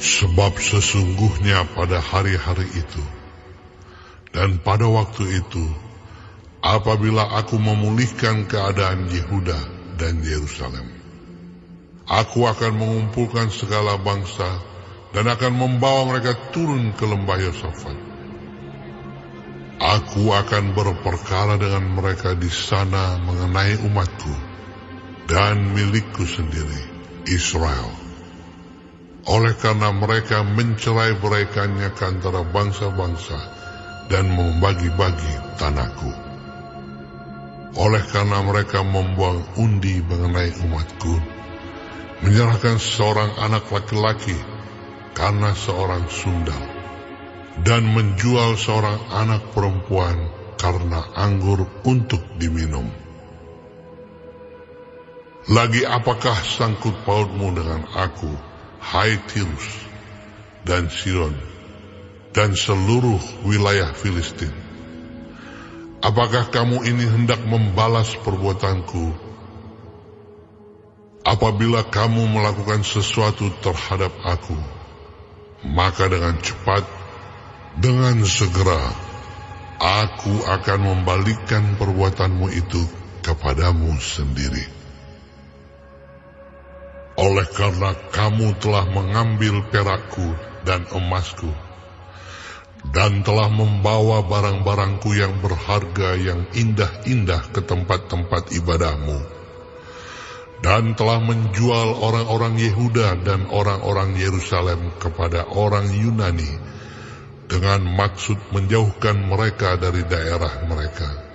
Sebab sesungguhnya pada hari-hari itu dan pada waktu itu, apabila aku memulihkan keadaan Yehuda dan Yerusalem, aku akan mengumpulkan segala bangsa dan akan membawa mereka turun ke lembah Yosafat. Aku akan berperkara dengan mereka di sana mengenai umatku dan milikku sendiri, Israel. Oleh karena mereka mencerai-beraikannya ke antara bangsa-bangsa dan membagi-bagi tanahku. Oleh karena mereka membuang undi mengenai umatku, menyerahkan seorang anak laki-laki karena seorang sundal, dan menjual seorang anak perempuan karena anggur untuk diminum. Lagi apakah sangkut pautmu dengan aku, hai Tirus dan Sidon dan seluruh wilayah Filistin? Apakah kamu ini hendak membalas perbuatanku? Apabila kamu melakukan sesuatu terhadap aku, maka dengan cepat, dengan segera, aku akan membalikkan perbuatanmu itu kepadamu sendiri. Oleh karena kamu telah mengambil perakku dan emasku, dan telah membawa barang-barangku yang berharga yang indah-indah ke tempat-tempat ibadahmu, dan telah menjual orang-orang Yehuda dan orang-orang Yerusalem kepada orang Yunani dengan maksud menjauhkan mereka dari daerah mereka.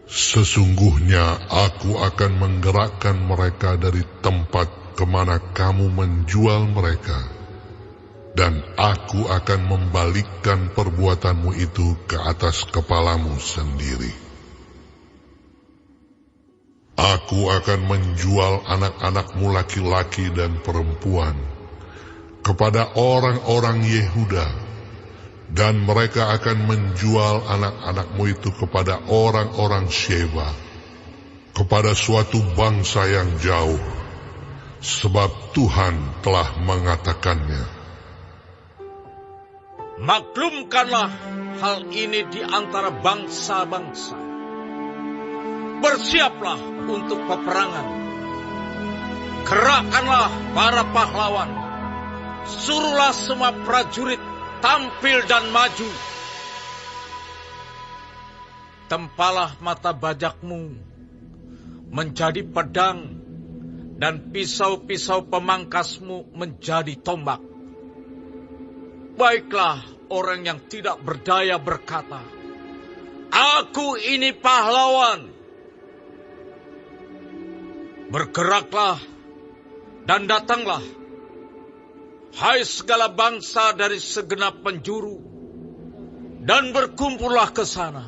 Sesungguhnya aku akan menggerakkan mereka dari tempat kemana kamu menjual mereka, dan aku akan membalikkan perbuatanmu itu ke atas kepalamu sendiri. Aku akan menjual anak-anakmu laki-laki dan perempuan kepada orang-orang Yehuda, dan mereka akan menjual anak-anakmu itu kepada orang-orang Sheba, kepada suatu bangsa yang jauh, sebab Tuhan telah mengatakannya. Maklumkanlah hal ini di antara bangsa-bangsa. Bersiaplah untuk peperangan. Gerakkanlah para pahlawan. Suruhlah semua prajurit tampil dan maju. Tempalah mata bajakmu menjadi pedang, dan pisau-pisau pemangkasmu menjadi tombak. Baiklah orang yang tidak berdaya berkata, "Aku ini pahlawan." Bergeraklah dan datanglah, hai segala bangsa dari segenap penjuru, dan berkumpullah ke sana.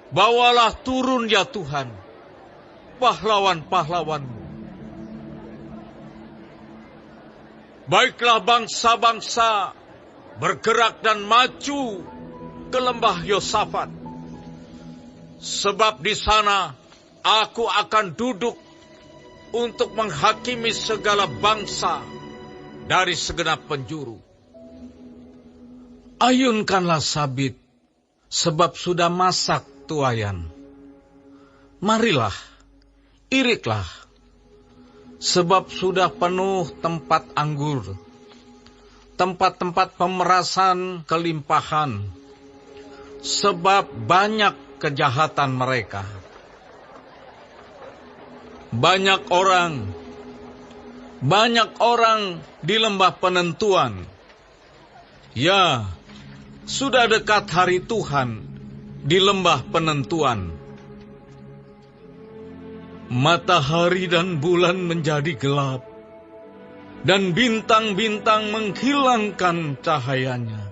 Bawalah turun ya Tuhan, pahlawan-pahlawanmu. Baiklah bangsa-bangsa bergerak dan maju ke lembah Yosafat, sebab di sana aku akan duduk untuk menghakimi segala bangsa dari segenap penjuru. Ayunkanlah sabit, sebab sudah masak tuayan. Marilah, iriklah, sebab sudah penuh tempat anggur, tempat-tempat pemerasan kelimpahan, sebab banyak kejahatan mereka. Banyak orang di lembah penentuan. Ya, sudah dekat hari Tuhan di lembah penentuan. Matahari dan bulan menjadi gelap, dan bintang-bintang menghilangkan cahayanya.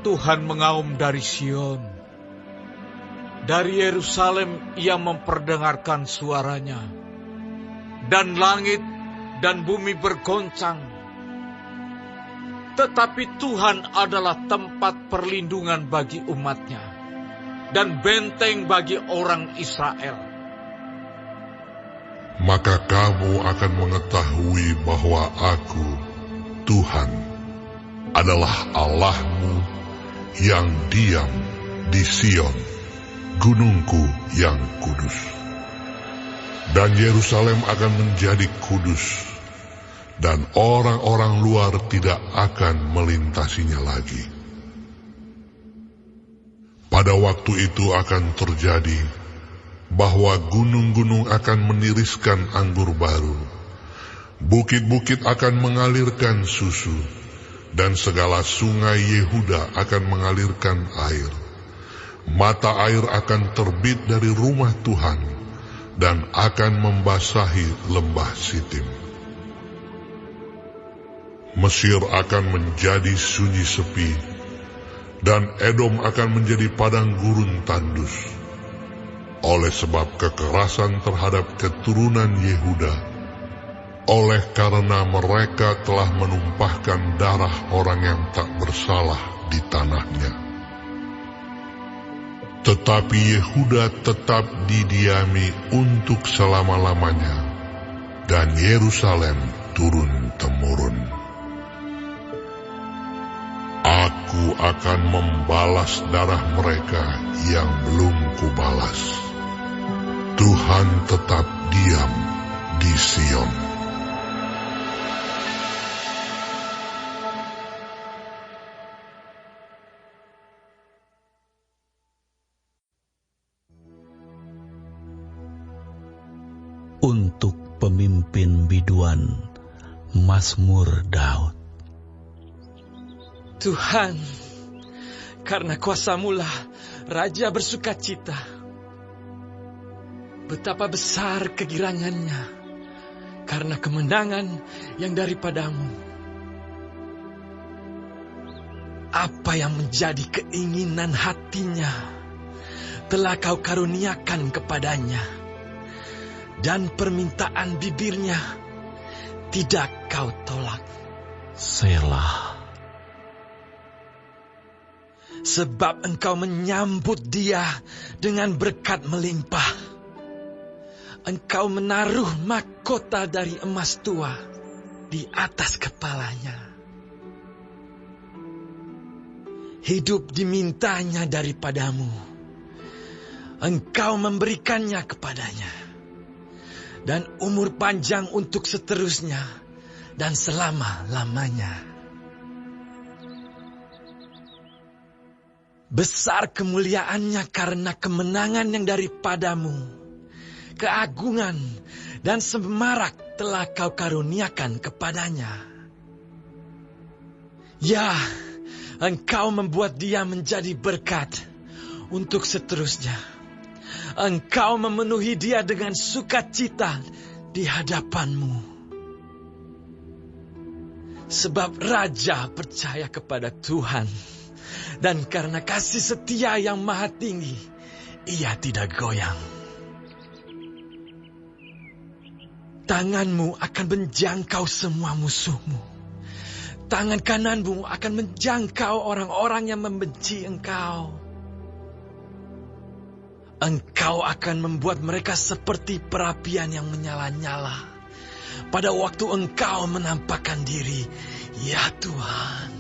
Tuhan mengaum dari Sion. Dari Yerusalem ia memperdengarkan suaranya, dan langit dan bumi bergoncang. Tetapi Tuhan adalah tempat perlindungan bagi umatnya, dan benteng bagi orang Israel. maka kamu akan mengetahui bahwa Aku, Tuhan, adalah Allahmu yang diam di Sion, gunungku yang kudus. Dan Yerusalem akan menjadi kudus, dan orang-orang luar tidak akan melintasinya lagi. Pada waktu itu akan terjadi bahwa gunung-gunung akan meniriskan anggur baru, bukit-bukit akan mengalirkan susu, dan segala sungai Yehuda akan mengalirkan air. Mata air akan terbit dari rumah Tuhan dan akan membasahi lembah Sitim. Mesir akan menjadi sunyi sepi, dan Edom akan menjadi padang gurun tandus. Oleh sebab kekerasan terhadap keturunan Yehuda, oleh karena mereka telah menumpahkan darah orang yang tak bersalah di tanahnya. Tetapi Yehuda tetap didiami untuk selama-lamanya, dan Yerusalem turun-temurun. Aku akan membalas darah mereka yang belum kubalas. Tuhan tetap diam di Sion. Untuk pemimpin biduan, Mazmur Daud. Tuhan, karena kuasa-Mu lah Raja bersuka cita. Betapa besar kegirangannya karena kemenangan yang daripada-Mu. Apa yang menjadi keinginan hatinya telah Kau karuniakan kepadanya, dan permintaan bibirnya tidak Kau tolak. Selah. Sebab Engkau menyambut dia dengan berkat melimpah. Engkau menaruh mahkota dari emas tua di atas kepalanya. Hidup dimintanya daripada-Mu. Engkau memberikannya kepadanya. Dan umur panjang untuk seterusnya dan selama-lamanya. Besar kemuliaannya karena kemenangan yang daripada-Mu. Keagungan dan semarak telah Kau karuniakan kepadanya. Ya, Engkau membuat dia menjadi berkat untuk seterusnya. Engkau memenuhi dia dengan sukacita di hadapan-Mu. Sebab Raja percaya kepada Tuhan. Dan karena kasih setia yang maha tinggi, ia tidak goyang. Tangan-Mu akan menjangkau semua musuh-Mu. Tangan kanan-Mu akan menjangkau orang-orang yang membenci Engkau. Engkau akan membuat mereka seperti perapian yang menyala-nyala. Pada waktu Engkau menampakkan diri, ya Tuhan.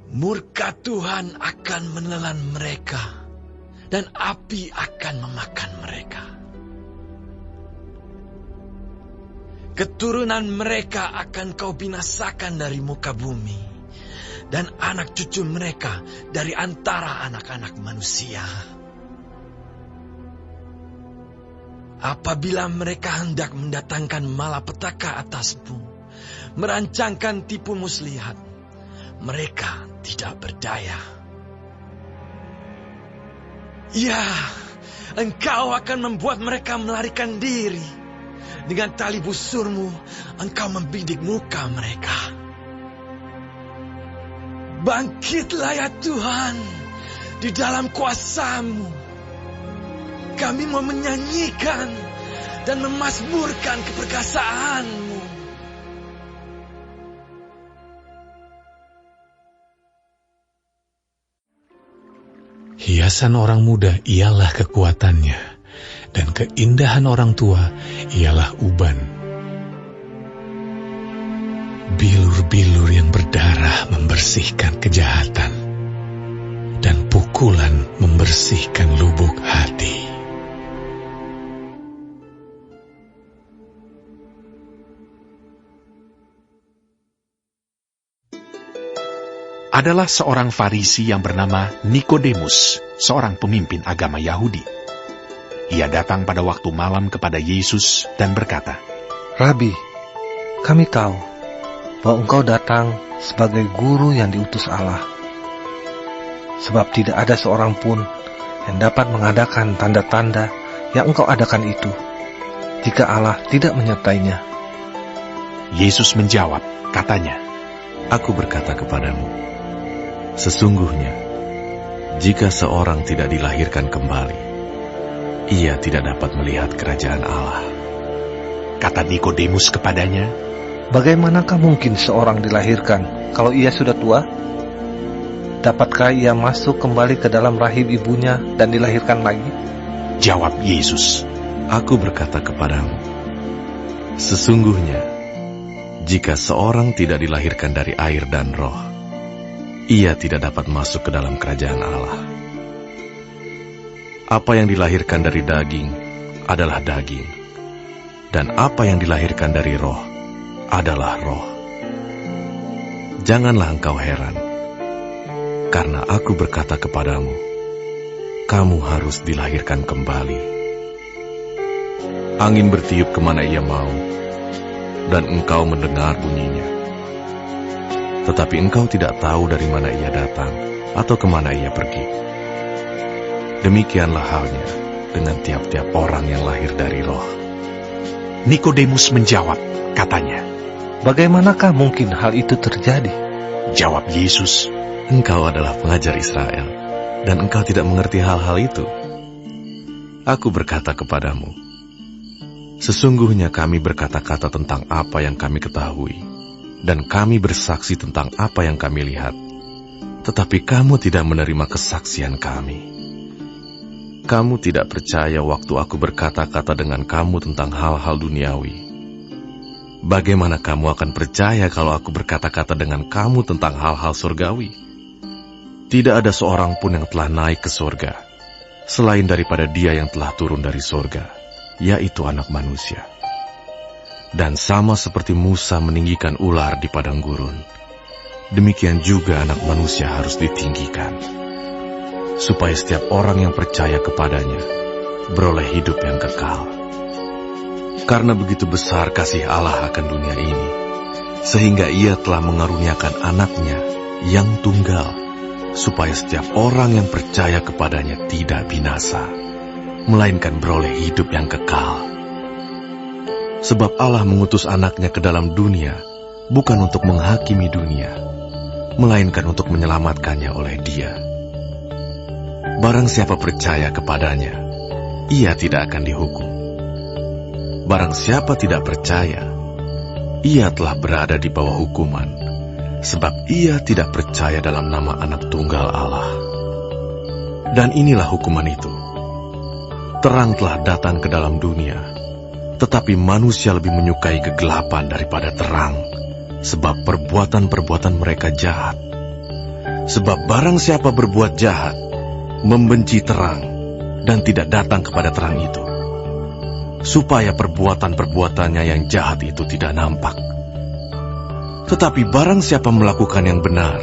Murka Tuhan akan menelan mereka, dan api akan memakan mereka. Keturunan mereka akan Kau binasakan dari muka bumi, dan anak cucu mereka dari antara anak-anak manusia. Apabila mereka hendak mendatangkan malapetaka atas-Mu, merancangkan tipu muslihat, mereka tidak berdaya. Ya, Engkau akan membuat mereka melarikan diri. Dengan tali busur-Mu, Engkau membidik muka mereka. Bangkitlah ya Tuhan, di dalam kuasa-Mu. Kami mau menyanyikan dan memazmurkan keperkasaan-Mu. Hiasan orang muda ialah kekuatannya, dan keindahan orang tua ialah uban. Bilur-bilur yang berdarah membersihkan kejahatan, dan pukulan membersihkan lubuk hati. Adalah seorang Farisi yang bernama Nikodemus, seorang pemimpin agama Yahudi. Ia datang pada waktu malam kepada Yesus dan berkata, Rabi, kami tahu bahwa engkau datang sebagai guru yang diutus Allah. Sebab tidak ada seorang pun yang dapat mengadakan tanda-tanda yang engkau adakan itu, jika Allah tidak menyertainya. Yesus menjawab, katanya, Aku berkata kepadamu, sesungguhnya, jika seorang tidak dilahirkan kembali, ia tidak dapat melihat kerajaan Allah. Kata Nikodemus kepadanya, Bagaimanakah mungkin seorang dilahirkan kalau ia sudah tua? Dapatkah ia masuk kembali ke dalam rahim ibunya dan dilahirkan lagi? Jawab Yesus, Aku berkata kepadamu, sesungguhnya, jika seorang tidak dilahirkan dari air dan roh, ia tidak dapat masuk ke dalam kerajaan Allah. Apa yang dilahirkan dari daging adalah daging, dan apa yang dilahirkan dari roh adalah roh. Janganlah engkau heran, karena aku berkata kepadamu, kamu harus dilahirkan kembali. Angin bertiup kemana ia mau, dan engkau mendengar bunyinya. Tetapi engkau tidak tahu dari mana ia datang atau kemana ia pergi. Demikianlah halnya dengan tiap-tiap orang yang lahir dari roh. Nikodemus menjawab, katanya, Bagaimanakah mungkin hal itu terjadi? Jawab Yesus, Engkau adalah pengajar Israel, dan engkau tidak mengerti hal-hal itu. Aku berkata kepadamu, sesungguhnya kami berkata-kata tentang apa yang kami ketahui, dan kami bersaksi tentang apa yang kami lihat, tetapi kamu tidak menerima kesaksian kami. Kamu tidak percaya waktu aku berkata-kata dengan kamu tentang hal-hal duniawi. Bagaimana kamu akan percaya kalau aku berkata-kata dengan kamu tentang hal-hal surgawi? Tidak ada seorang pun yang telah naik ke surga, selain daripada Dia yang telah turun dari surga, yaitu Anak Manusia. Dan sama seperti Musa meninggikan ular di padang gurun, demikian juga Anak Manusia harus ditinggikan, supaya setiap orang yang percaya kepadanya beroleh hidup yang kekal. Karena begitu besar kasih Allah akan dunia ini, sehingga Ia telah mengaruniakan Anaknya yang tunggal, supaya setiap orang yang percaya kepadanya tidak binasa, melainkan beroleh hidup yang kekal. Sebab Allah mengutus Anaknya ke dalam dunia, bukan untuk menghakimi dunia, melainkan untuk menyelamatkannya oleh Dia. Barang siapa percaya kepadanya, ia tidak akan dihukum. Barang siapa tidak percaya, ia telah berada di bawah hukuman, sebab ia tidak percaya dalam nama Anak Tunggal Allah. Dan inilah hukuman itu. Terang telah datang ke dalam dunia, tetapi manusia lebih menyukai kegelapan daripada terang, sebab perbuatan-perbuatan mereka jahat. Sebab barang siapa berbuat jahat, membenci terang, dan tidak datang kepada terang itu, supaya perbuatan-perbuatannya yang jahat itu tidak nampak. Tetapi barang siapa melakukan yang benar,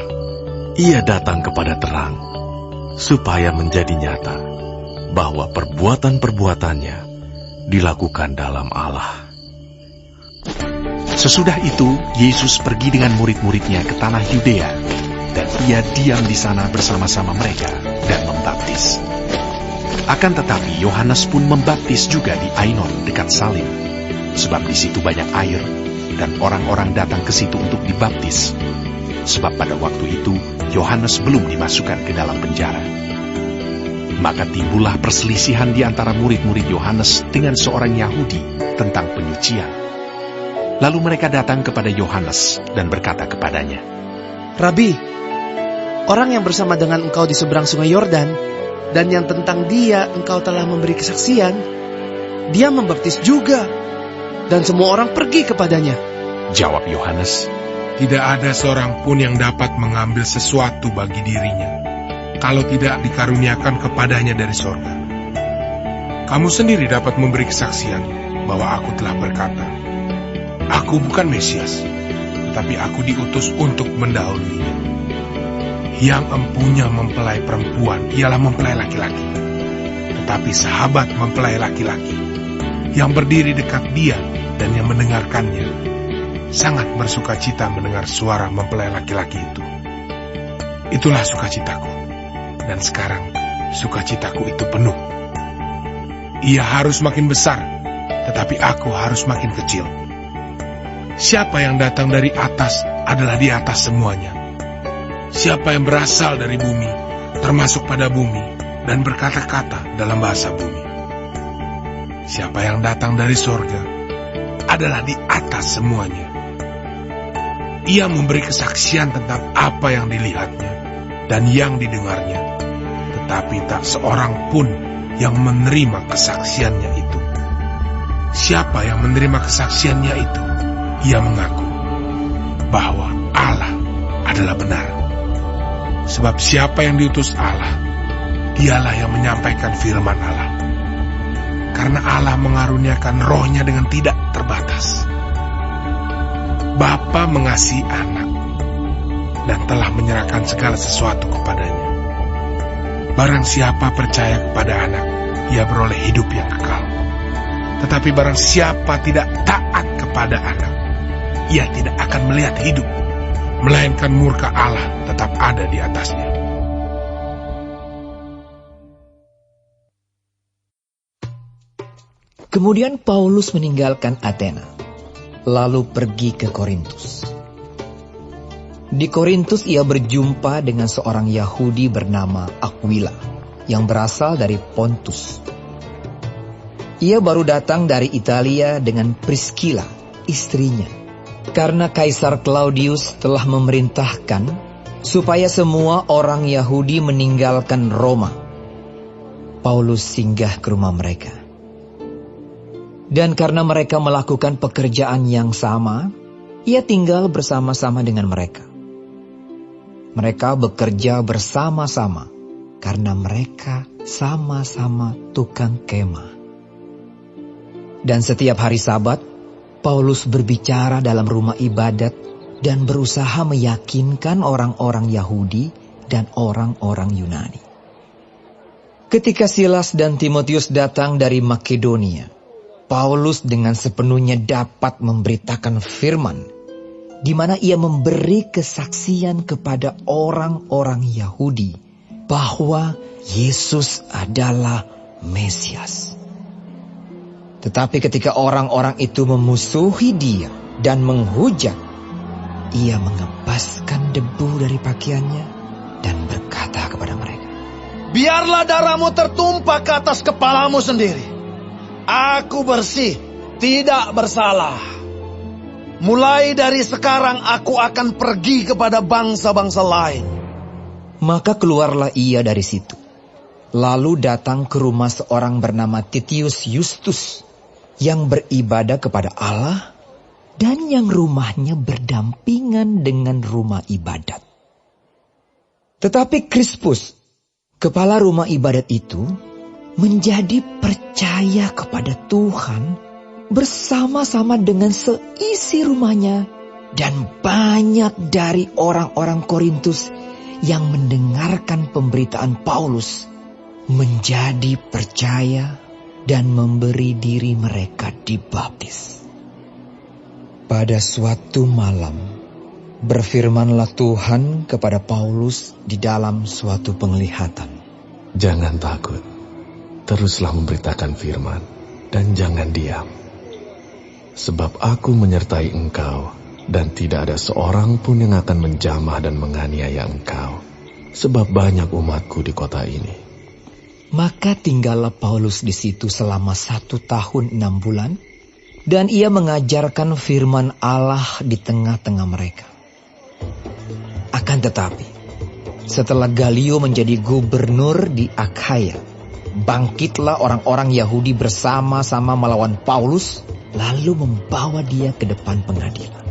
ia datang kepada terang, supaya menjadi nyata bahwa perbuatan-perbuatannya dilakukan dalam Allah. Sesudah itu, Yesus pergi dengan murid-muridnya ke tanah Yudea, dan Ia diam di sana bersama-sama mereka dan membaptis. Akan tetapi Yohanes pun membaptis juga di Ainon dekat Salim, sebab di situ banyak air, dan orang-orang datang ke situ untuk dibaptis. Sebab pada waktu itu Yohanes belum dimasukkan ke dalam penjara. Maka timbullah perselisihan di antara murid-murid Yohanes dengan seorang Yahudi tentang penyucian. Lalu mereka datang kepada Yohanes dan berkata kepadanya, Rabi, orang yang bersama dengan engkau di seberang sungai Yordan, dan yang tentang dia engkau telah memberi kesaksian, dia membaptis juga. Dan semua orang pergi kepadanya. Jawab Yohanes, Tidak ada seorang pun yang dapat mengambil sesuatu bagi dirinya, kalau tidak dikaruniakan kepadanya dari sorga. Kamu sendiri dapat memberi kesaksian bahwa aku telah berkata, aku bukan Mesias, tetapi aku diutus untuk mendahuluinya. Yang empunya mempelai perempuan ialah mempelai laki-laki, tetapi sahabat mempelai laki-laki yang berdiri dekat dia dan yang mendengarkannya sangat bersukacita mendengar suara mempelai laki-laki itu. Itulah sukacitaku, dan sekarang sukacitaku itu penuh. Ia harus makin besar, tetapi aku harus makin kecil. Siapa yang datang dari atas adalah di atas semuanya. Siapa yang berasal dari bumi, termasuk pada bumi, dan berkata-kata dalam bahasa bumi. Siapa yang datang dari sorga adalah di atas semuanya. Ia memberi kesaksian tentang apa yang dilihatnya dan yang didengarnya, tetapi tak seorang pun yang menerima kesaksiannya itu. Siapa yang menerima kesaksiannya itu? Ia mengaku bahwa Allah adalah benar. Sebab siapa yang diutus Allah, dialah yang menyampaikan firman Allah. Karena Allah mengaruniakan rohnya dengan tidak terbatas. Bapa mengasihi anak dan telah menyerahkan segala sesuatu kepadanya. Barang siapa percaya kepada anak, ia beroleh hidup yang kekal. Tetapi barang siapa tidak taat kepada anak, ia tidak akan melihat hidup, melainkan murka Allah tetap ada di atasnya. Kemudian Paulus meninggalkan Athena, lalu pergi ke Korintus. Di Korintus ia berjumpa dengan seorang Yahudi bernama Aquila yang berasal dari Pontus. Ia baru datang dari Italia dengan Priscilla, istrinya, karena Kaisar Claudius telah memerintahkan supaya semua orang Yahudi meninggalkan Roma. Paulus singgah ke rumah mereka. Dan karena mereka melakukan pekerjaan yang sama, ia tinggal bersama-sama dengan mereka. Mereka bekerja bersama-sama karena mereka sama-sama tukang kemah. Dan setiap hari Sabat, Paulus berbicara dalam rumah ibadat dan berusaha meyakinkan orang-orang Yahudi dan orang-orang Yunani. Ketika Silas dan Timotius datang dari Makedonia, Paulus dengan sepenuhnya dapat memberitakan firman, di mana ia memberi kesaksian kepada orang-orang Yahudi bahwa Yesus adalah Mesias. Tetapi ketika orang-orang itu memusuhi dia dan menghujat, ia mengepaskan debu dari pakaiannya dan berkata kepada mereka, biarlah darahmu tertumpah ke atas kepalamu sendiri. Aku bersih, tidak bersalah. Mulai dari sekarang aku akan pergi kepada bangsa-bangsa lain. Maka keluarlah ia dari situ, lalu datang ke rumah seorang bernama Titius Justus, yang beribadah kepada Allah, dan yang rumahnya berdampingan dengan rumah ibadat. Tetapi Krispus, kepala rumah ibadat itu, menjadi percaya kepada Tuhan bersama-sama dengan seisi rumahnya, dan banyak dari orang-orang Korintus yang mendengarkan pemberitaan Paulus menjadi percaya dan memberi diri mereka dibaptis. Pada suatu malam, berfirmanlah Tuhan kepada Paulus di dalam suatu penglihatan. Jangan takut. Teruslah memberitakan firman, dan jangan diam. Sebab aku menyertai engkau, dan tidak ada seorang pun yang akan menjamah dan menganiaya engkau, sebab banyak umatku di kota ini. Maka tinggallah Paulus di situ selama 1 tahun 6 bulan, dan ia mengajarkan firman Allah di tengah-tengah mereka. Akan tetapi, setelah Galio menjadi gubernur di Akhaya, bangkitlah orang-orang Yahudi bersama-sama melawan Paulus, lalu membawa dia ke depan pengadilan.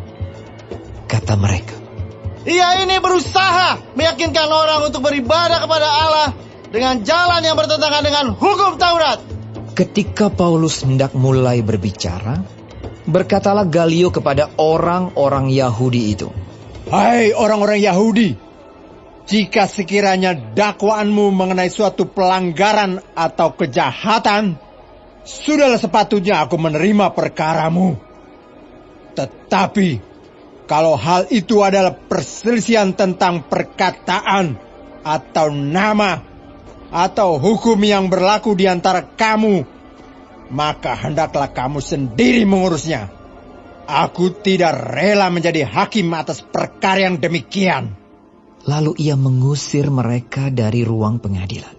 Kata mereka, Ia ini berusaha meyakinkan orang untuk beribadah kepada Allah dengan jalan yang bertentangan dengan hukum Taurat. Ketika Paulus hendak mulai berbicara, berkatalah Galio kepada orang-orang Yahudi itu, Hai orang-orang Yahudi, jika sekiranya dakwaanmu mengenai suatu pelanggaran atau kejahatan, sudahlah sepatutnya aku menerima perkaramu. Tetapi, kalau hal itu adalah perselisihan tentang perkataan, atau nama, atau hukum yang berlaku di antara kamu, maka hendaklah kamu sendiri mengurusnya. Aku tidak rela menjadi hakim atas perkara yang demikian. Lalu ia mengusir mereka dari ruang pengadilan.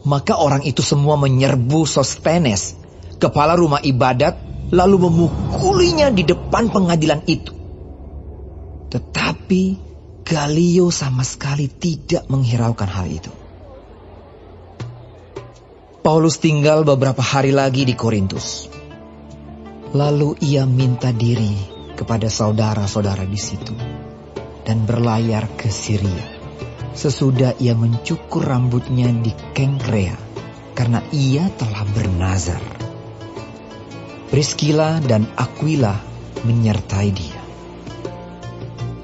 Maka orang itu semua menyerbu Sostenes, kepala rumah ibadat, lalu memukulinya di depan pengadilan itu. Tetapi Galio sama sekali tidak menghiraukan hal itu. Paulus tinggal beberapa hari lagi di Korintus. Lalu ia minta diri kepada saudara-saudara di situ dan berlayar ke Syria. Sesudah ia mencukur rambutnya di Kengkrea karena ia telah bernazar. Priskila dan Aquila menyertai dia.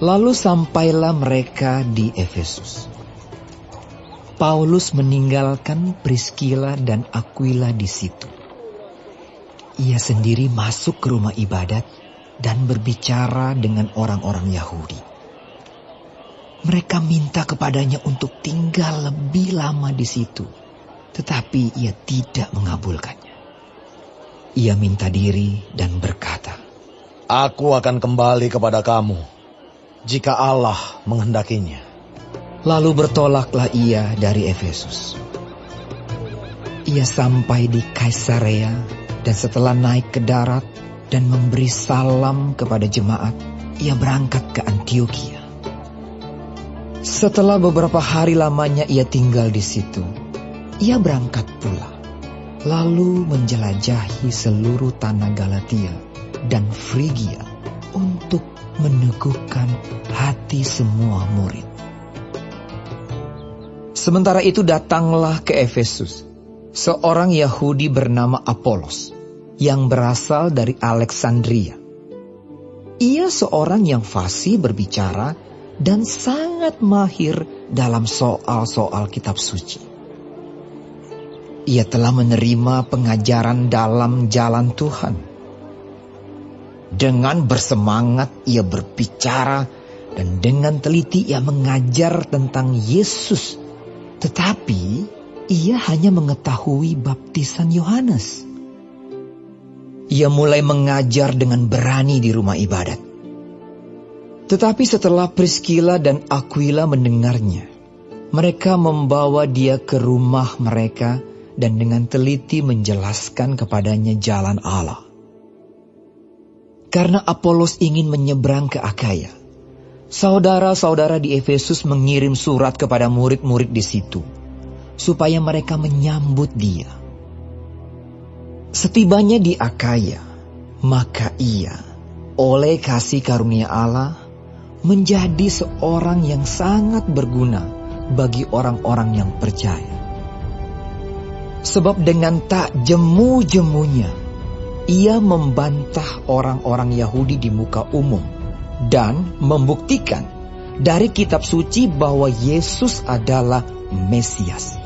Lalu sampailah mereka di Efesus. Paulus meninggalkan Priskila dan Aquila di situ. Ia sendiri masuk ke rumah ibadat dan berbicara dengan orang-orang Yahudi. Mereka minta kepadanya untuk tinggal lebih lama di situ, tetapi ia tidak mengabulkannya. Ia minta diri dan berkata, Aku akan kembali kepada kamu, jika Allah menghendakinya. Lalu bertolaklah ia dari Efesus. Ia sampai di Kaisarea, dan setelah naik ke darat dan memberi salam kepada jemaat, ia berangkat ke Antiokhia. Setelah beberapa hari lamanya ia tinggal di situ, ia berangkat pula, lalu menjelajahi seluruh tanah Galatia dan Frigia untuk meneguhkan hati semua murid. Sementara itu datanglah ke Efesus seorang Yahudi bernama Apolos, yang berasal dari Alexandria. Ia seorang yang fasih berbicara dan sangat mahir dalam soal-soal kitab suci. Ia telah menerima pengajaran dalam jalan Tuhan. Dengan bersemangat ia berbicara dan dengan teliti ia mengajar tentang Yesus. Tetapi ia hanya mengetahui baptisan Yohanes. Ia mulai mengajar dengan berani di rumah ibadat. Tetapi setelah Priskila dan Aquila mendengarnya, mereka membawa dia ke rumah mereka dan dengan teliti menjelaskan kepadanya jalan Allah. Karena Apolos ingin menyeberang ke Akaya, saudara-saudara di Efesus mengirim surat kepada murid-murid di situ, supaya mereka menyambut dia. Setibanya di Akaya, maka ia, oleh kasih karunia Allah, menjadi seorang yang sangat berguna bagi orang-orang yang percaya. Sebab dengan tak jemu-jemunya, ia membantah orang-orang Yahudi di muka umum dan membuktikan dari kitab suci bahwa Yesus adalah Mesias.